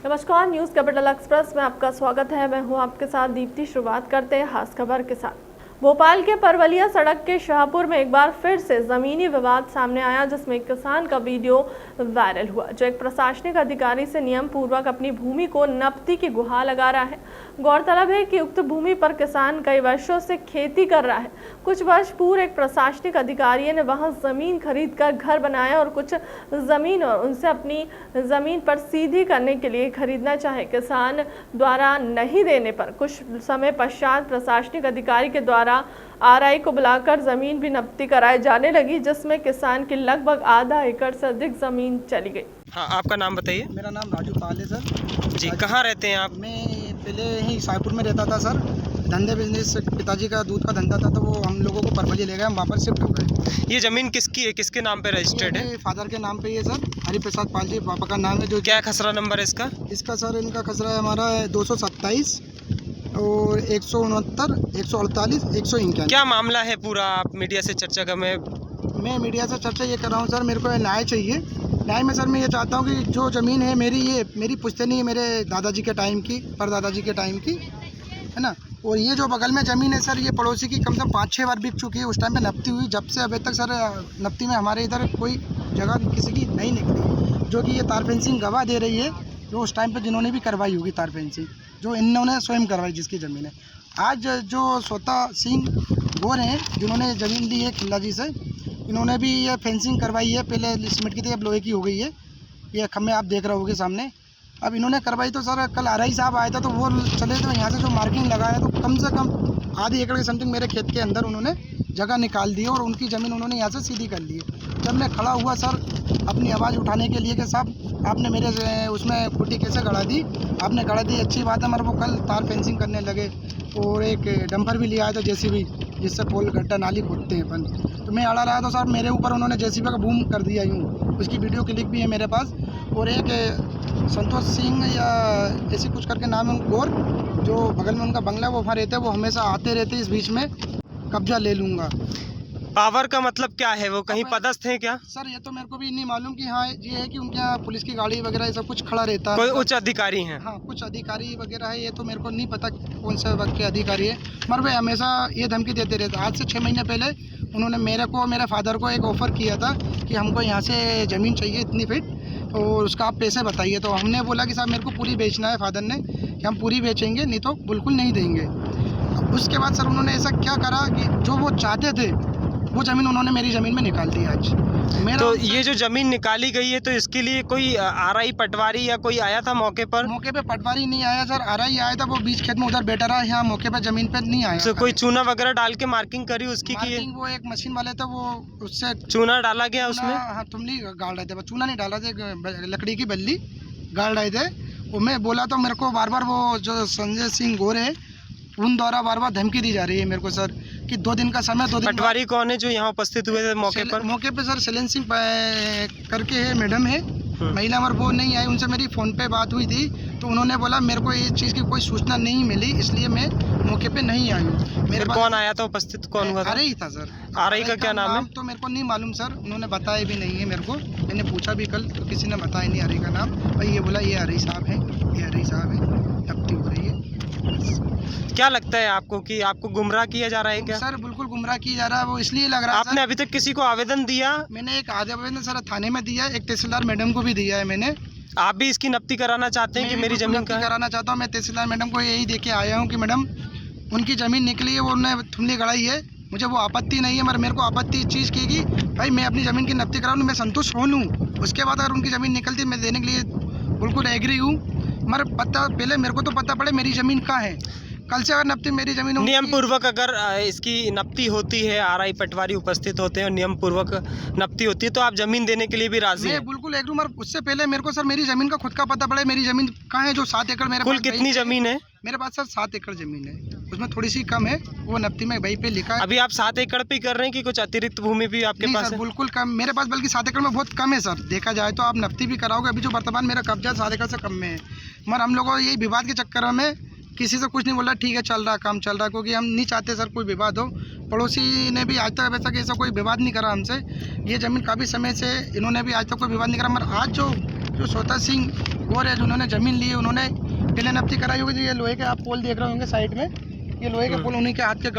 नमस्कार, news capital express में आपका स्वागत है। मैं हूं आपके साथ दीप्ति। शुरुआत करते हैं खास खबर के साथ। भोपाल के परवलिया सड़क के शाहपुर में एक बार फिर से जमीनी विवाद सामने आया, जिसमें एक किसान का वीडियो वायरल हुआ जो एक प्रशासनिक अधिकारी से नियम पूर्वक अपनी भूमि को नपती की गुहार लगा रहा है। गौरतलब है कि उक्त भूमि पर किसान कई वर्षों से खेती कर रहा है। कुछ वर्ष पूर्व एक प्रशासनिक अधिकारी ने वहां जमीन खरीदकर घर बनाया और कुछ जमीन और उनसे अपनी जमीन पर सीधी करने के लिए खरीदना चाहे। किसान द्वारा नहीं देने पर कुछ समय पश्चात प्रशासनिक अधिकारी के द्वारा आरआई को बुलाकर जमीन भी नपती कराई जाने लगी, जिसमें किसान की लगभग आधा एकड़ से अधिक जमीन चली गई। हाँ, आपका नाम बताइए। मेरा नाम राजू पाल है सर। जी, कहाँ रहते हैं आप? मैं पहले ही शाहपुर में रहता था सर। धंधे बिजनेस, पिताजी का दूध का धंधा था, तो वो हम लोगों को परवली ले गए, हम वहाँ पर शिफ्ट हो गए। ये ज़मीन किसकी है, किसके नाम पे रजिस्टर्ड है? फादर के नाम पे ही है सर, हरिप्रसाद पाल जी पापा का नाम है। जो क्या खसरा नंबर है इसका? इसका सर, इनका खसरा है हमारा 227 और 169, 148, 151। क्या मामला है पूरा? आप मीडिया से चर्चा कर मैं मीडिया से चर्चा ये कर रहा हूँ सर, मेरे को न्याय चाहिए। न्याय में सर मैं ये चाहता हूँ कि जो ज़मीन है मेरी, ये मेरी पुश्तैनी है, मेरे दादाजी के टाइम की, परदादाजी के टाइम की है ना। और ये जो बगल में ज़मीन है सर, ये पड़ोसी की कम से कम 5-6 बार बिक चुकी है। उस टाइम पे नपती हुई, जब से अभी तक सर नपती में हमारे इधर कोई जगह किसी की नहीं निकली, जो कि ये तार फेंसिंग गवाह दे रही है। जो उस टाइम पे जिन्होंने भी करवाई होगी तार फेंसिंग, जो इन्होंने स्वयं करवाई, जिसकी ज़मीन है। आज जो स्वतः सिंह गोर हैं, जिन्होंने ज़मीन ली है खिल्ला जी से, इन्होंने भी ये फेंसिंग करवाई है। पहले सीमेंट की थी, अब लोहे की हो गई है। ये खम्भे आप देख रहे होंगे सामने, अब इन्होंने करवाई। तो सर कल आरआई साहब आया था, तो वो चले, तो यहाँ से जो मार्किंग लगाया, तो कम से कम आधी एकड़ के समथिंग मेरे खेत के अंदर उन्होंने जगह निकाल दी और उनकी ज़मीन उन्होंने यहाँ से सीधी कर ली है। जब मैं खड़ा हुआ सर अपनी आवाज़ उठाने के लिए कि साहब आपने मेरे उसमें खुटी कैसे गड़ा दी, आपने गड़ा दी, अच्छी बात है, मगर वो कल तार फेंसिंग करने लगे। और एक डंपर भी लिया आया था, जेसीबी, जिससे पोल गड्ढा नाली खोदते हैं अपन। तो मैं अड़ा रहा, तो सर मेरे ऊपर उन्होंने जेसीबी का बूम कर दिया यूँ। उसकी वीडियो क्लिप भी है मेरे पास। और एक संतोष सिंह या ऐसी कुछ करके नाम है गोर, जो बगल में उनका बंगला, वो वहाँ रहते हैं, वो हमेशा आते रहते, इस बीच में कब्जा ले लूँगा। पावर का मतलब क्या है? वो कहीं पदस्थ हैं क्या? सर ये तो मेरे को भी नहीं मालूम कि हाँ ये है कि उनके यहाँ पुलिस की गाड़ी वगैरह ये सब कुछ खड़ा रहता है। कोई उच्च अधिकारी हैं? हाँ, कुछ अधिकारी वगैरह है, ये तो मेरे को नहीं पता कौन से वक्त के अधिकारी है, मगर वे हमेशा ये धमकी देते रहते। आज से 6 महीने पहले उन्होंने मेरे को, मेरे फादर को एक ऑफ़र किया था कि हमको यहाँ से ज़मीन चाहिए इतनी फीट और उसका आप पैसे बताइए। तो हमने बोला कि साहब मेरे को पूरी बेचना है। फादर ने कि हम पूरी बेचेंगे, नहीं तो बिल्कुल नहीं देंगे। उसके बाद सर उन्होंने ऐसा क्या करा कि जो वो चाहते थे वो ज़मीन उन्होंने मेरी ज़मीन में निकाल दी आज मेरा। तो ये जो ज़मीन निकाली गई है, तो इसके लिए कोई आरआई पटवारी या कोई आया था मौके पर? मौके पे पटवारी नहीं आया सर, आरआई आया था, वो बीच खेत में उधर बैठा रहा। यहाँ मौके पे ज़मीन पे नहीं आया। तो कोई चूना वगैरह डाल के मार्किंग करी उसकी? मार्किंग वो एक मशीन वाले थे, वो उससे चूना डाला गया उसमें? हाँ, तुम नहीं गाड़ रहे थे, चूना नहीं डाला थे, लकड़ी की बल्ली गाड़ रहे थे। वो मैं बोला तो मेरे को बार बार वो जो संजय सिंह गोर है, उन द्वारा बार बार धमकी दी जा रही है मेरे को सर कि 2 दिन का समय, 2 दिन। पटवारी कौन है जो यहाँ उपस्थित हुए थे मौके पर? मौके पे सर शैलेंद्र सिंह करके है, मैडम है, महिला, मगर वो नहीं आई। उनसे मेरी फ़ोन पे बात हुई थी, तो उन्होंने बोला मेरे को इस चीज़ की कोई सूचना नहीं मिली, इसलिए मैं मौके पे नहीं आई हूँ। मेरे कौन आया था, उपस्थित कौन हुआ था? आरआई था सर। आरआई का क्या नाम है? तो मेरे को नहीं मालूम सर, उन्होंने बताया भी नहीं है मेरे को। मैंने पूछा भी कल, तो किसी ने बताया नहीं आरआई का नाम। भाई ये बोला ये आरआई साहब है, ये आरआई साहब है, नपती हो रही है। क्या लगता है आपको कि आपको गुमराह किया जा रहा है क्या? सर बिल्कुल गुमराह किया जा रहा है। वो इसलिए लग रहा है। आपने अभी तक किसी को आवेदन दिया? मैंने एक आवेदन सर थाने में दिया, एक तहसीलदार मैडम को भी दिया है मैंने। आप भी इसकी नपती कराना चाहते हैं कि मेरी ज़मीन का? कराना चाहता हूँ मैं। तहसीलदार मैडम को यही दे के आया हूँ कि मैडम उनकी ज़मीन निकली है, वो उन्होंने थुमली गड़ाई है, मुझे वो आपत्ति नहीं है, मगर मेरे को आपत्ति इस चीज़ की कि भाई मैं अपनी ज़मीन की नपती कराऊँ, मैं संतुष्ट हो लूँ। उसके बाद अगर उनकी ज़मीन निकलती मैं देने के लिए बिल्कुल एग्री हूँ, मगर पहले मेरे को तो पता पड़े मेरी ज़मीन कहाँ है। कल से अगर नपती मेरी ज़मीन नियम पूर्वक अगर इसकी नपती होती है, आरआई पटवारी उपस्थित होते हैं और नियम पूर्वक नपती होती है, तो आप ज़मीन देने के लिए भी राजी हैं? बिल्कुल एग्री, मगर उससे पहले मेरे को सर मेरी ज़मीन का खुद का पता पड़े, मेरी ज़मीन कहाँ है। जो 7 एकड़ मेरे कुल कितनी ज़मीन है? मेरे पास सर 7 एकड़ ज़मीन है, उसमें थोड़ी सी कम है, वो नपती में वही पे लिखा है। अभी आप 7 एकड़ पे कर रहे हैं कि कुछ अतिरिक्त भूमि भी आपके पास है? बिल्कुल कम मेरे पास, बल्कि 7 एकड़ में बहुत कम है सर। देखा जाए तो आप नपती भी कराओगे, अभी जो वर्तमान मेरा कब्जा 7 एकड़ से कम में है। मगर हम लोगों यही विवाद के चक्कर में किसी से कुछ नहीं बोल रहा, ठीक है चल रहा, काम चल रहा, क्योंकि हम नहीं चाहते सर कोई विवाद हो। पड़ोसी ने भी आज तक वैसा कि ऐसा कोई विवाद नहीं करा हमसे। ये ज़मीन काफ़ी समय से इन्होंने भी आज तक कोई विवाद नहीं करा, मगर आज जो स्वतः सिंह और है जिन्होंने ज़मीन ली है उन्होंने टिले नफ्ती कराई होगी। ये लोहे के आप पोल देख रहे होंगे साइड में, ये लोहे के पोल उन्हीं के हाथ के